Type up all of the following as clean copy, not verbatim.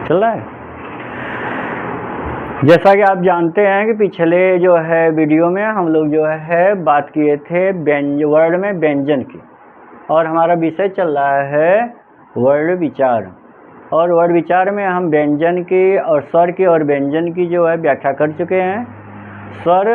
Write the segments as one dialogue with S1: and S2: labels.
S1: चल रहा है। जैसा कि आप जानते हैं कि पिछले जो है वीडियो में हम लोग जो है बात किए थे वर्ड में व्यंजन की, और हमारा विषय चल रहा है वर्ड विचार। और वर्ड विचार में हम व्यंजन की और स्वर की और व्यंजन की जो है व्याख्या कर चुके हैं। स्वर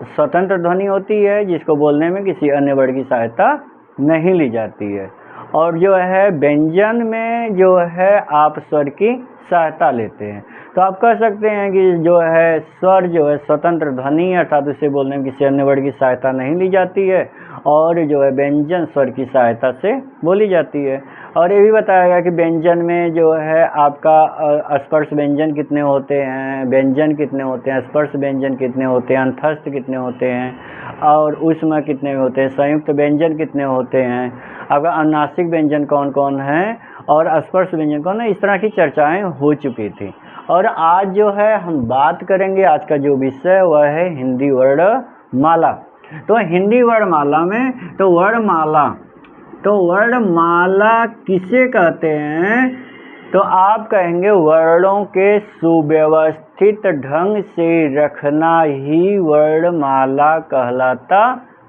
S1: स्वतंत्र ध्वनि होती है जिसको बोलने में किसी अन्य वर्ड की सहायता नहीं ली जाती है, और जो है व्यंजन में जो है आप स्वर की सहायता लेते हैं। तो आप कह सकते हैं कि जो है स्वर जो है स्वतंत्र ध्वनि अर्थात उसे बोलने में किसी अन्य वर्ड की सहायता नहीं ली जाती है, और जो है व्यंजन स्वर की सहायता से बोली जाती है। और ये भी बताया गया कि व्यंजन में जो है आपका स्पर्श व्यंजन कितने होते हैं, व्यंजन कितने होते हैं, स्पर्श व्यंजन कितने होते हैं, अंतस्थ कितने होते हैं, और ऊष्म कितने होते हैं, संयुक्त व्यंजन कितने होते हैं, आपका अनुनासिक व्यंजन कौन कौन है, और स्पर्श व्यंजन कौन है। इस तरह की चर्चाएं हो चुकी थी। और आज जो है हम बात करेंगे, आज का जो विषय वह है हिंदी वर्णमाला। तो हिंदी वर्णमाला में तो वर्णमाला किसे कहते हैं? तो आप कहेंगे वर्णों के सुव्यवस्थित ढंग से रखना ही वर्णमाला कहलाता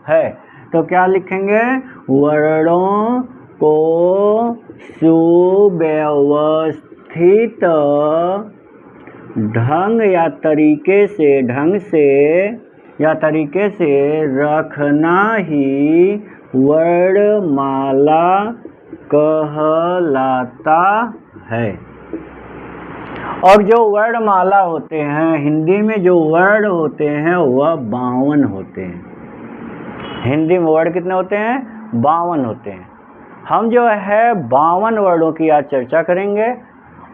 S1: है। तो क्या लिखेंगे? वर्णों को सुव्यवस्थित ढंग या तरीके से रखना ही वर्णमाला कहलाता है। और जो वर्णमाला होते हैं, हिंदी में जो वर्ण होते हैं वह 52 होते हैं। हिंदी में वर्ड कितने होते हैं? 52 होते हैं। हम जो है 52 वर्डों की आज चर्चा करेंगे।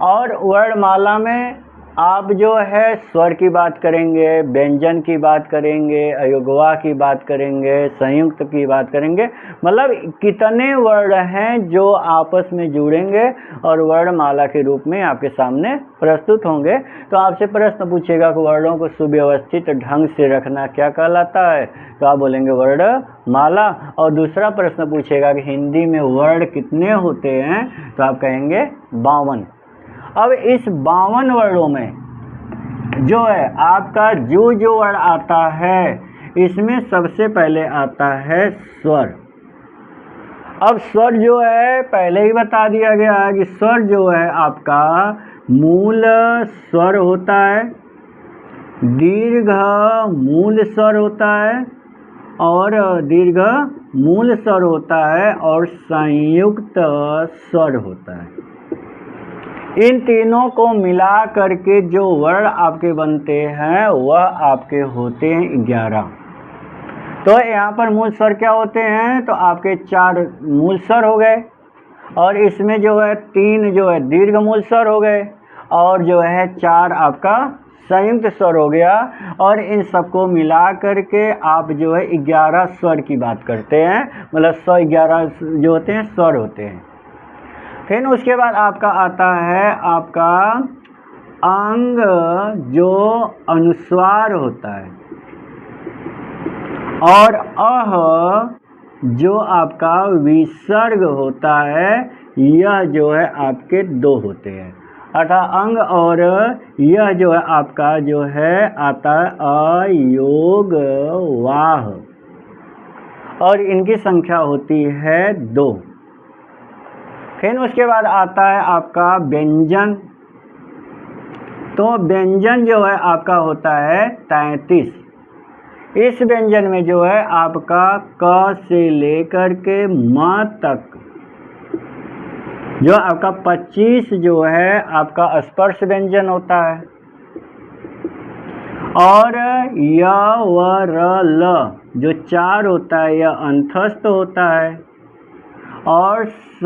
S1: और वर्णमाला में आप जो है स्वर की बात करेंगे, व्यंजन की बात करेंगे, अयोगवा की बात करेंगे, संयुक्त की बात करेंगे, मतलब कितने वर्ण हैं जो आपस में जुड़ेंगे और वर्णमाला के रूप में आपके सामने प्रस्तुत होंगे। तो आपसे प्रश्न पूछेगा कि वर्णों को सुव्यवस्थित ढंग से रखना क्या कहलाता है? तो आप बोलेंगे वर्णमाला। और दूसरा प्रश्न पूछेगा कि हिंदी में वर्ण कितने होते हैं? तो आप कहेंगे 52। अब इस 52 वर्णों में जो है आपका जो वर्ण आता है, इसमें सबसे पहले आता है स्वर। अब स्वर जो है पहले ही बता दिया गया है कि स्वर जो है आपका मूल स्वर होता है, दीर्घ मूल स्वर होता है, और दीर्घ मूल स्वर होता है, और संयुक्त स्वर होता है। इन तीनों को मिला करके जो वर्ण आपके बनते हैं वह आपके होते हैं 11। तो यहाँ पर मूल स्वर क्या होते हैं? तो आपके 4 मूल स्वर हो गए, और इसमें जो है 3 जो है दीर्घ मूल स्वर हो गए, और जो है 4 आपका संयुक्त स्वर हो गया। और इन सबको मिला करके आप जो है 11 स्वर की बात करते हैं, मतलब 111 जो होते हैं स्वर होते हैं। फिर उसके बाद आपका आता है आपका अंग जो अनुस्वार होता है, और जो आपका विसर्ग होता है, यह जो है आपके 2 होते हैं। अर्थात अंग और यह जो है आपका जो है आता है अयोग वाह, और इनकी संख्या होती है 2। फिर उसके बाद आता है आपका व्यंजन। तो व्यंजन जो है आपका होता है 33। इस व्यंजन में जो है आपका क से लेकर के म तक जो आपका 25 जो है आपका स्पर्श व्यंजन होता है, और य व र ल जो 4 होता है यह अंतस्थ होता है, और स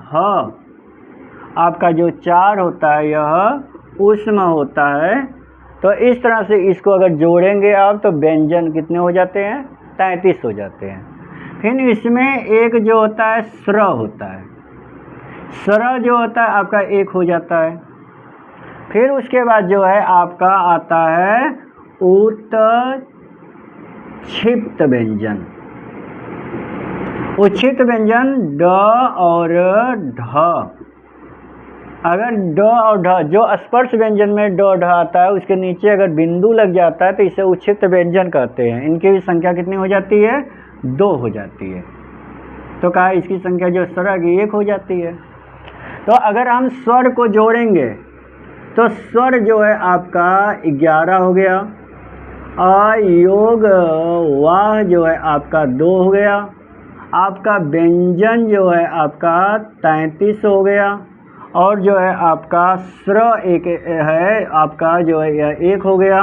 S1: ह आपका जो 4 होता है यह ऊष्म होता है। तो इस तरह से इसको अगर जोड़ेंगे आप तो व्यंजन कितने हो जाते हैं? 33 हो जाते हैं। फिर इसमें एक जो होता है स्र होता है, स्र जो होता है आपका 1 हो जाता है। फिर उसके बाद जो है आपका आता है उत्क्षिप्त व्यंजन। उच्छित व्यंजन ड और ढ, अगर ड और ढ, जो स्पर्श व्यंजन में ड ढ आता है उसके नीचे अगर बिंदु लग जाता है तो इसे उच्छिष्ट व्यंजन कहते हैं। इनकी भी संख्या कितनी हो जाती है? 2 हो जाती है। तो कहा इसकी संख्या जो सरल की 1 हो जाती है। तो अगर हम स्वर को जोड़ेंगे तो स्वर जो है आपका 11 हो गया, अयोग वाह जो है आपका 2 हो गया, आपका व्यंजन जो है आपका 33 हो गया, और जो है आपका स्र एक है आपका जो है यह 1 हो गया,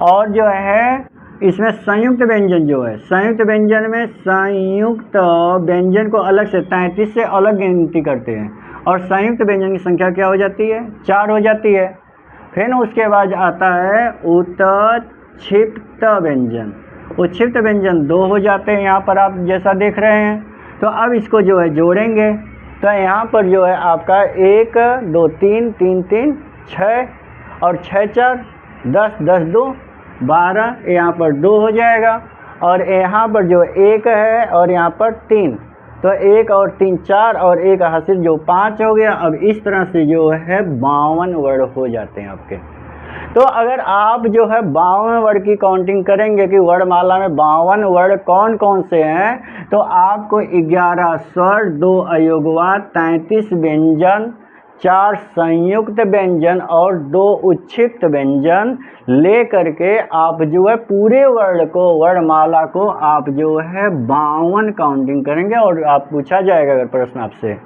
S1: और जो है इसमें संयुक्त व्यंजन जो है, संयुक्त व्यंजन में संयुक्त व्यंजन को अलग से 33 से अलग गिनती करते हैं और संयुक्त व्यंजन की संख्या क्या हो जाती है? 4 हो जाती है। फिर उसके बाद आता है उत्क्षिप्त व्यंजन। उत्क्षिप्त व्यंजन 2 हो जाते हैं, यहाँ पर आप जैसा देख रहे हैं। तो अब इसको जो है जोड़ेंगे तो यहाँ पर जो है आपका 1 2 3 3 3 6 और 6 4 10 10 2 12, यहाँ पर 2 हो जाएगा, और यहाँ पर जो 1 है और यहाँ पर 3, तो 1 और 3 4 और 1 हासिल जो 5 हो गया। अब इस तरह से जो है 52 वर्ड हो जाते हैं आपके। तो अगर आप जो है 52 वर्ड की काउंटिंग करेंगे कि वर्णमाला में 52 वर्ड कौन कौन से हैं, तो आपको 11 स्वर, 2 अयोगवाद, 33 व्यंजन, 4 संयुक्त व्यंजन और 2 उच्छिष्ट व्यंजन ले करके आप जो है पूरे वर्ड को, वर्णमाला को आप जो है 52 काउंटिंग करेंगे। और आप पूछा जाएगा अगर प्रश्न आपसे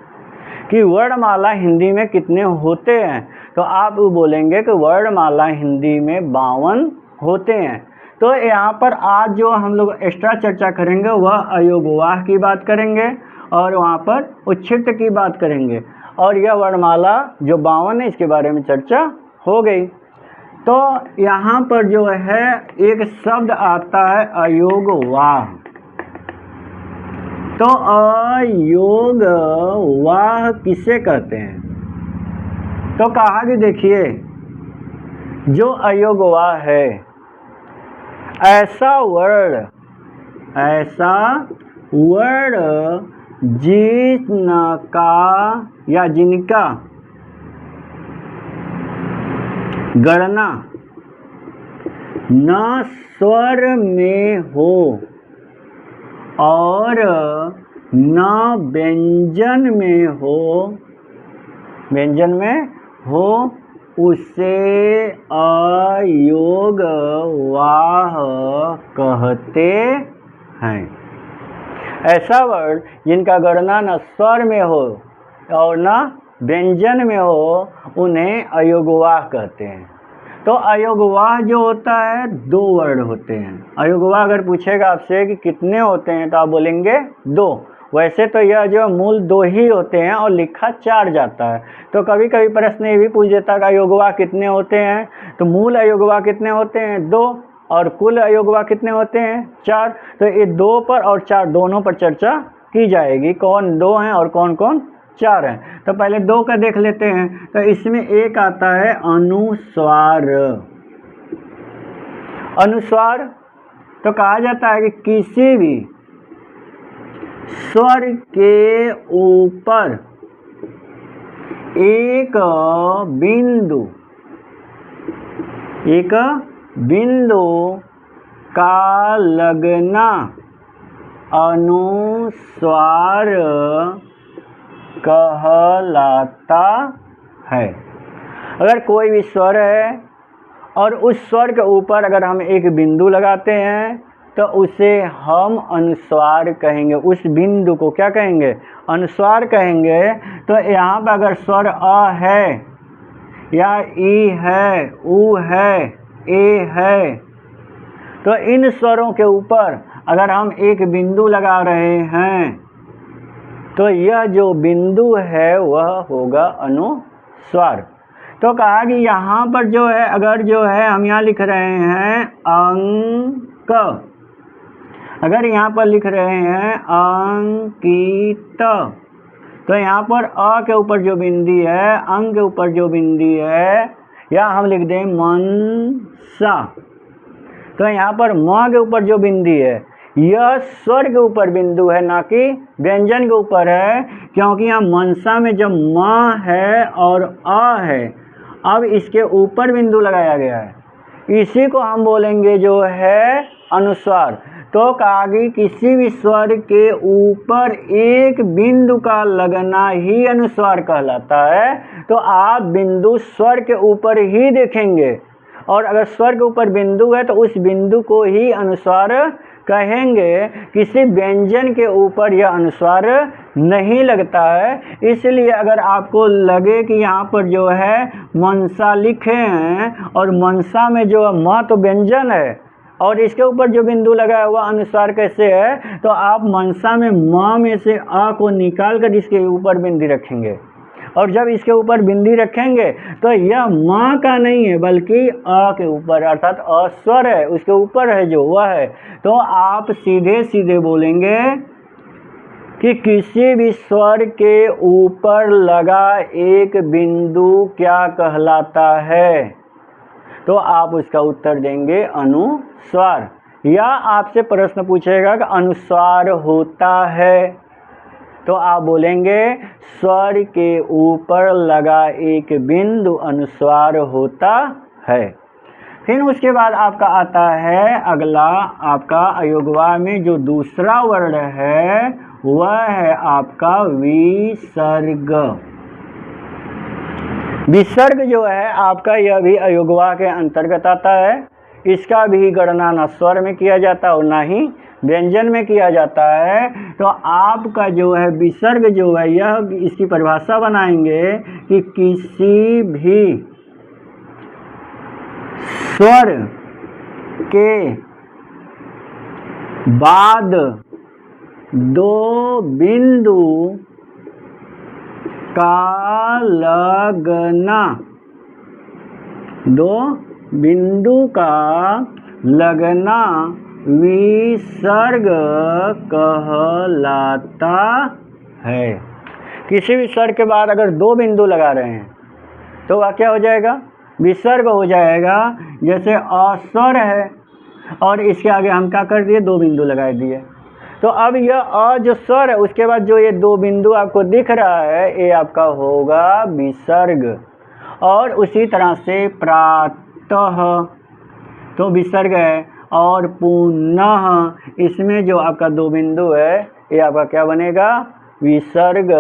S1: कि वर्णमाला हिंदी में कितने होते हैं, तो आप बोलेंगे कि वर्णमाला हिंदी में 52 होते हैं। तो यहाँ पर आज जो हम लोग एक्स्ट्रा चर्चा करेंगे वह अयोगवाह की बात करेंगे और वहाँ पर उच्छिष्ट की बात करेंगे, और यह वर्णमाला जो 52 है इसके बारे में चर्चा हो गई। तो यहाँ पर जो है एक शब्द आता है अयोगवाह। तो अयोगवाह किसे कहते हैं? तो कहा कि देखिए जो अयोगवाह है ऐसा वर्ड जिनका या जिनका गणना न स्वर में हो और न व्यंजन में हो उसे अयोगवाह कहते हैं। ऐसा वर्ड जिनका गणना न स्वर में हो और न व्यंजन में हो उन्हें अयोगवाह कहते हैं। तो अयोगवाह जो होता है 2 वर्ड होते हैं। अयोगवाह अगर पूछेगा आपसे कि कितने होते हैं तो आप बोलेंगे 2। वैसे तो यह जो मूल 2 ही होते हैं और लिखा 4 जाता है। तो कभी कभी प्रश्न ये भी पूछ देता है कि अयोगवाह कितने होते हैं, तो मूल अयोगवाह कितने होते हैं? 2, और कुल अयोगवाह कितने होते हैं? 4। तो ये 2 पर और 4 दोनों पर चर्चा की जाएगी, कौन 2 हैं और कौन कौन 4 हैं। तो पहले 2 का देख लेते हैं। तो इसमें एक आता है अनुस्वार। अनुस्वार तो कहा जाता है कि किसी भी स्वर के ऊपर एक बिंदु का लगना अनुस्वार कहलाता है। अगर कोई भी स्वर है और उस स्वर के ऊपर अगर हम एक बिंदु लगाते हैं तो उसे हम अनुस्वार कहेंगे। उस बिंदु को क्या कहेंगे? अनुस्वार कहेंगे। तो यहाँ पर अगर स्वर अ है या ई है, उ है, ए है, तो इन स्वरों के ऊपर अगर हम एक बिंदु लगा रहे हैं तो यह जो बिंदु है वह होगा अनुस्वार। तो कहा कि यहाँ पर जो है अगर जो है हम यहाँ लिख रहे हैं अंक, अगर यहाँ पर लिख रहे हैं अंकित, तो यहाँ पर अ के ऊपर जो बिंदी है, अंक के ऊपर जो बिंदी है, या हम लिख दें मनसा, तो यहाँ पर म के ऊपर जो बिंदी है यह स्वर के ऊपर बिंदु है, ना कि व्यंजन के ऊपर है, क्योंकि यहाँ मनसा में जब म है और अ है, अब इसके ऊपर बिंदु लगाया गया है, इसी को हम बोलेंगे जो है अनुस्वार। तो कहा कि किसी भी स्वर के ऊपर एक बिंदु का लगना ही अनुस्वार कहलाता है। तो आप बिंदु स्वर के ऊपर ही देखेंगे, और अगर स्वर के ऊपर बिंदु है तो उस बिंदु को ही अनुस्वार कहेंगे। किसी व्यंजन के ऊपर यह अनुस्वार नहीं लगता है। इसलिए अगर आपको लगे कि यहाँ पर जो है मनसा लिखे हैं और मनसा में जो म तो व्यंजन है और इसके ऊपर जो बिंदु लगा हुआ अनुस्वार कैसे है, तो आप मनसा में म में से अ को निकाल कर इसके ऊपर बिंदी रखेंगे, और जब इसके ऊपर बिंदी रखेंगे तो यह म का नहीं है बल्कि अ के ऊपर, अर्थात अ स्वर है उसके ऊपर है जो वह है। तो आप सीधे सीधे बोलेंगे कि किसी भी स्वर के ऊपर लगा एक बिंदु क्या कहलाता है, तो आप उसका उत्तर देंगे अनुस्वार। या आपसे प्रश्न पूछेगा कि अनुस्वार होता है, तो आप बोलेंगे स्वर के ऊपर लगा एक बिंदु अनुस्वार होता है। फिर उसके बाद आपका आता है अगला, आपका अयोगवा में जो दूसरा वर्ण है वह है आपका विसर्ग। विसर्ग जो है आपका यह भी अयोगवा के अंतर्गत आता है। इसका भी गणना न स्वर में किया जाता और ना ही व्यंजन में किया जाता है। तो आपका जो है विसर्ग जो है यह, इसकी परिभाषा बनाएंगे कि किसी भी स्वर के बाद दो बिंदु का लगना, दो बिंदु का लगना विसर्ग कहलाता है। किसी भी स्वर के बाद अगर दो बिंदु लगा रहे हैं तो वह क्या हो जाएगा, विसर्ग हो जाएगा। जैसे अस्वर है और इसके आगे हम क्या कर दिए, दो बिंदु लगा दिए, तो अब यह अ जो स्वर है उसके बाद जो ये दो बिंदु आपको दिख रहा है ये आपका होगा विसर्ग। और उसी तरह से प्रातः तो विसर्ग है, और पुनः इसमें जो आपका दो बिंदु है ये आपका क्या बनेगा, विसर्ग।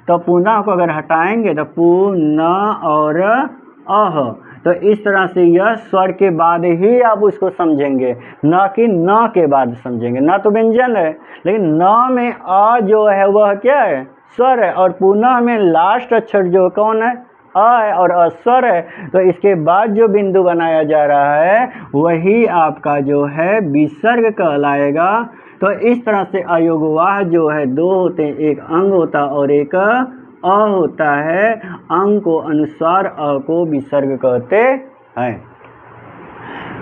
S1: तो पुनः को अगर हटाएंगे तो पुनः और अह, तो इस तरह से यह स्वर के बाद ही आप उसको समझेंगे, न कि न के बाद समझेंगे। न तो व्यंजन है लेकिन न में अ जो है वह क्या है, स्वर है, और पुनः में लास्ट अक्षर जो कौन है, अ है और अस्वर है। तो इसके बाद जो बिंदु बनाया जा रहा है वही आपका जो है विसर्ग कहलाएगा। तो इस तरह से अयोगवाह जो है दो होते हैं, एक अंग होता और एक अ होता है। अंग को अनुस्वार, अ को विसर्ग कहते हैं।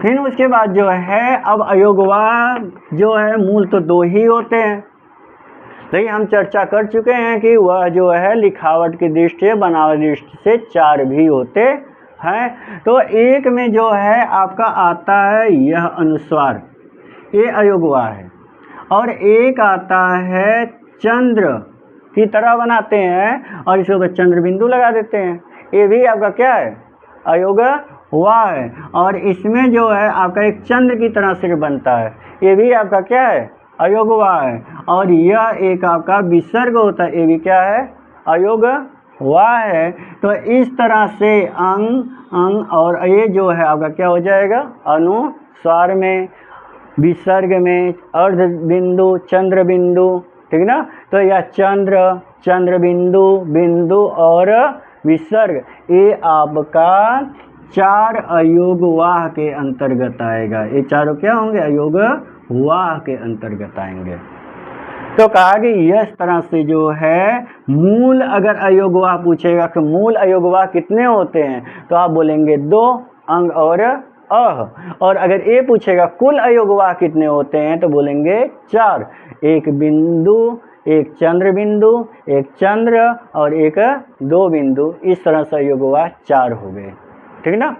S1: फिर उसके बाद जो है अब अयोगवाह जो है मूल तो दो ही होते हैं, लेकिन हम चर्चा कर चुके हैं कि वह जो है लिखावट की दृष्टि, बनावट दृष्टि से चार भी होते हैं। तो एक में जो है आपका आता है यह अनुस्वार, ये अयोगवाह है, और एक आता है चंद्र की तरह बनाते हैं और इसके ऊपर चंद्र बिंदु लगा देते हैं, ये भी आपका क्या है, अयोगवाह है। और इसमें जो है आपका एक चंद्र की तरह से बनता है, ये भी आपका क्या है, अयोगवाह है। और यह एक आपका विसर्ग होता है, ये भी क्या है, अयोगवाह है। तो इस तरह से अंग और ये जो है आपका क्या हो जाएगा, अनुस्वार में, विसर्ग में, अर्ध बिंदु, चंद्र बिंदु, ठीक ना। तो यह चंद्र बिंदु, बिंदु और विसर्ग, ये आपका चार अयोगवाह के अंतर्गत आएगा। ये चारों क्या होंगे, अयोगवाह के अंतर्गत आएंगे। तो कहा कि इस तरह से जो है मूल, अगर अयोगवाह पूछेगा कि मूल अयोगवाह कितने होते हैं तो आप बोलेंगे दो, अंग और अह। और अगर ये पूछेगा कुल अयोगवाह कितने होते हैं तो बोलेंगे चार, एक बिंदु, एक चंद्र बिंदु, एक चंद्र और एक दो बिंदु। इस तरह से अयोगवाह चार हो गए, ठीक ना।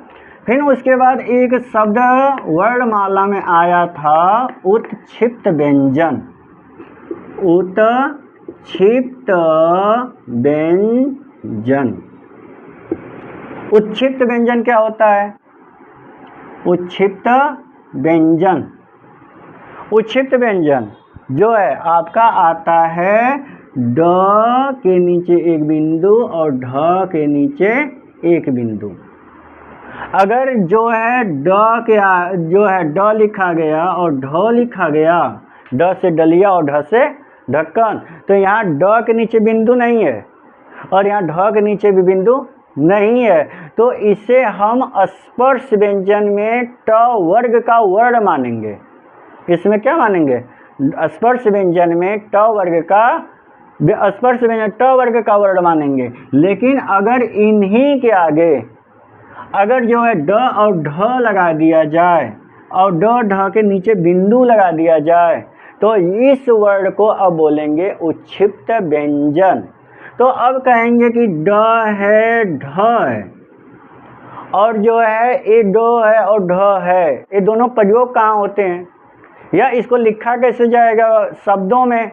S1: फिर उसके बाद एक शब्द वर्णमाला में आया था उत्क्षिप्त व्यंजन। उत्क्षिप्त व्यंजन। उत्क्षिप्त व्यंजन क्या होता है? उत्क्षिप्त व्यंजन, उत्क्षिप्त व्यंजन जो है आपका आता है ड के नीचे एक बिंदु और ढ के नीचे एक बिंदु। अगर जो है जो है ड लिखा गया और ढ लिखा गया, ड से डलिया और ढ से ढक्कन, तो यहाँ ड के नीचे बिंदु नहीं है और यहाँ ढ के नीचे भी बिंदु नहीं है, तो इसे हम स्पर्श व्यंजन में ट वर्ग का वर्ण मानेंगे। इसमें क्या मानेंगे? स्पर्श व्यंजन में ट वर्ग का, स्पर्श व्यंजन ट वर्ग का वर्ण मानेंगे। लेकिन अगर इन्हीं के आगे अगर जो है ड और ढ लगा दिया जाए और ड ढ के नीचे बिंदु लगा दिया जाए तो इस वर्ण को अब बोलेंगे उत्क्षिप्त व्यंजन। तो अब कहेंगे कि ड है ढ है और जो है ये ड है और ढ है, ये दोनों प्रयोग कहाँ होते हैं या इसको लिखा कैसे जाएगा शब्दों में,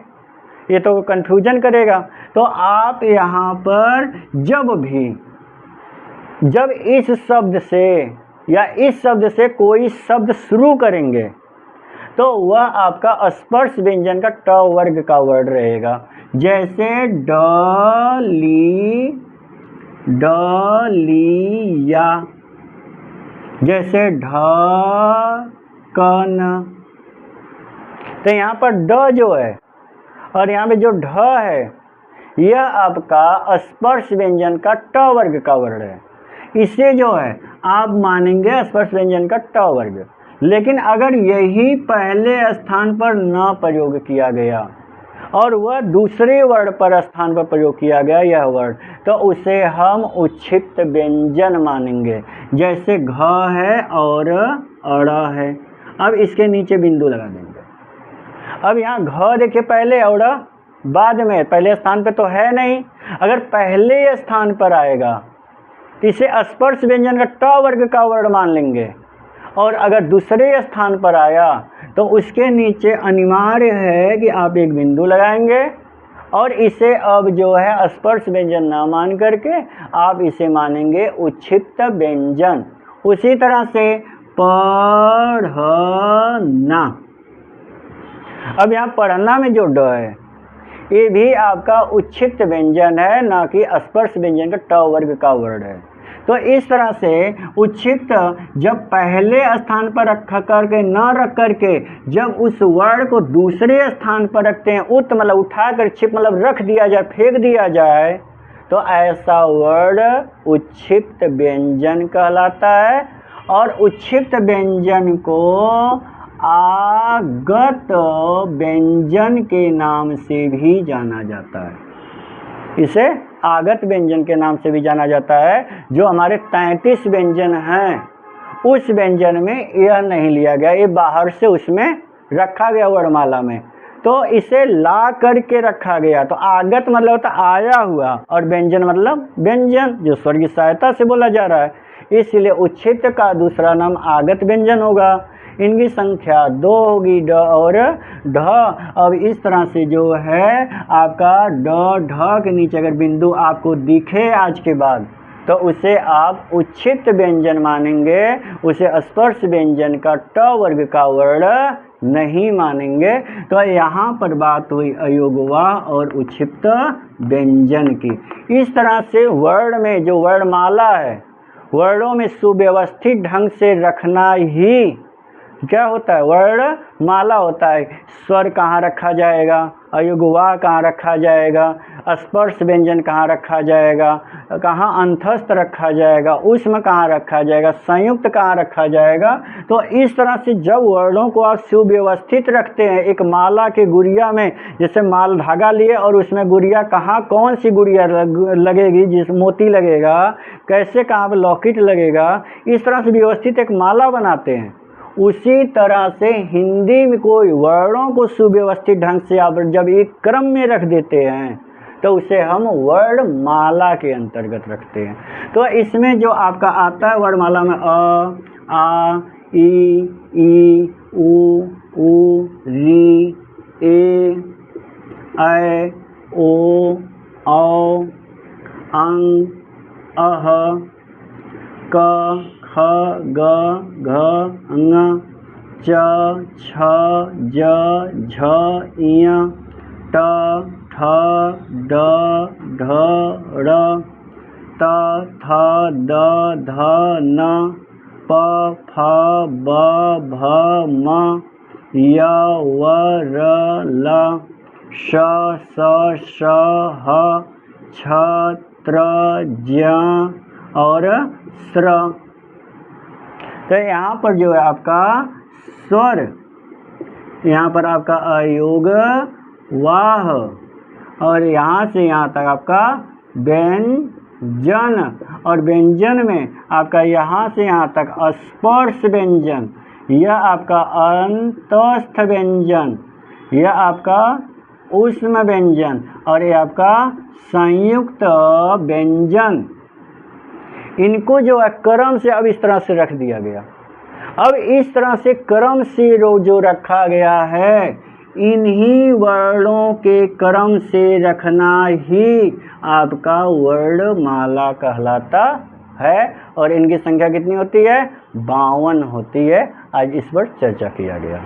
S1: ये तो कन्फ्यूजन करेगा। तो आप यहाँ पर जब इस शब्द से या इस शब्द से कोई शब्द शुरू करेंगे तो वह आपका स्पर्श व्यंजन का ट वर्ग का वर्ण रहेगा। जैसे डलिया, जैसे ढक्कन। तो यहाँ पर ड जो है और यहाँ पे जो ढ है यह आपका स्पर्श व्यंजन का ट वर्ग का वर्ण है। इसे जो है आप मानेंगे स्पर्श व्यंजन का ट वर्ग। लेकिन अगर यही पहले स्थान पर न प्रयोग किया गया और वह दूसरे वर्ण पर स्थान पर प्रयोग किया गया यह वर्ण, तो उसे हम उत्क्षिप्त व्यंजन मानेंगे। जैसे घ है और अड़ है, अब इसके नीचे बिंदु लगा देंगे। अब यहाँ घ देखिए पहले और बाद में, पहले स्थान पे तो है नहीं, अगर पहले स्थान पर आएगा तो इसे स्पर्श व्यंजन का ट वर्ग का वर्ण मान लेंगे और अगर दूसरे स्थान पर आया तो उसके नीचे अनिवार्य है कि आप एक बिंदु लगाएंगे और इसे अब जो है स्पर्श व्यंजन ना मान करके आप इसे मानेंगे उत्क्षिप्त व्यंजन। उसी तरह से पढ़ना, अब यहाँ पढ़ना में जो ड है ये भी आपका उत्क्षिप्त व्यंजन है, ना कि स्पर्श व्यंजन का ट वर्ग का वर्ण है। तो इस तरह से उत्क्षिप्त जब पहले स्थान पर रख करके न रख करके जब उस वर्ण को दूसरे स्थान पर रखते हैं, उत मतलब उठा कर, क्षिप मतलब रख दिया जाए, फेंक दिया जाए, तो ऐसा वर्ण उत्क्षिप्त व्यंजन कहलाता है। और उत्क्षिप्त व्यंजन को आगत व्यंजन के नाम से भी जाना जाता है। इसे आगत व्यंजन के नाम से भी जाना जाता है। जो हमारे 33 व्यंजन हैं उस व्यंजन में यह नहीं लिया गया, ये बाहर से उसमें रखा गया वर्णमाला में, तो इसे ला करके रखा गया। तो आगत मतलब होता आया हुआ और व्यंजन मतलब व्यंजन जो स्वर की सहायता से बोला जा रहा है, इसलिए उत्क्षिप्त का दूसरा नाम आगत व्यंजन होगा। इनकी संख्या 2 होगी, ड और ढ। अब इस तरह से जो है आपका ड ढ के नीचे अगर बिंदु आपको दिखे आज के बाद तो उसे आप उत्क्षिप्त व्यंजन मानेंगे, उसे स्पर्श व्यंजन का ट वर्ग का वर्ण नहीं मानेंगे। तो यहाँ पर बात हुई अयोगवाह और उत्क्षिप्त व्यंजन की। इस तरह से वर्ण में जो वर्णमाला है, वर्णों में सुव्यवस्थित ढंग से रखना ही क्या होता है, वर्णमाला होता है। स्वर कहाँ रखा जाएगा, अयोगवाह कहाँ रखा जाएगा, स्पर्श व्यंजन कहाँ रखा जाएगा, कहाँ अंतस्थ रखा जाएगा, ऊष्म कहाँ रखा जाएगा, संयुक्त कहाँ रखा जाएगा। तो इस तरह से जब वर्णों को आप सुव्यवस्थित रखते हैं एक माला के गुड़िया में, जैसे माल धागा लिए और उसमें गुड़िया कहाँ कौन सी गुड़िया लगेगी, जिस मोती लगेगा, कैसे कहाँ पर लॉकेट लगेगा, इस तरह से व्यवस्थित एक माला बनाते हैं। उसी तरह से हिंदी में कोई वर्णों को सुव्यवस्थित ढंग से आप जब एक क्रम में रख देते हैं तो उसे हम वर्णमाला के अंतर्गत रखते हैं। तो इसमें जो आपका आता है वर्णमाला में अ, आ, ई, उ, री, ए, ऐ, ओ, औ, अं, अह, क, ख, ग, घ, ङ, च, छ, ज, झ, ञ, ट, ठ, ड, ढ, ड़, त, थ, द, ध, न, प, फ, ब, भ, म, य, व, र, ल, श, स, श, ह, छ, त्र, ज्ञ और स्र। तो यहाँ पर जो है आपका स्वर, यहाँ पर आपका अयोग वाह, और यहाँ से यहाँ तक आपका व्यंजन, और व्यंजन में आपका यहाँ से यहाँ तक स्पर्श व्यंजन, यह आपका अंतस्थ व्यंजन, यह आपका ऊष्म व्यंजन, और यह आपका संयुक्त व्यंजन। इनको जो है क्रम से अब इस तरह से रख दिया गया। अब इस तरह से क्रम से जो रखा गया है, इन्हीं वर्णों के क्रम से रखना ही आपका वर्णमाला कहलाता है। और इनकी संख्या कितनी होती है? 52 होती है। आज इस पर चर्चा किया गया।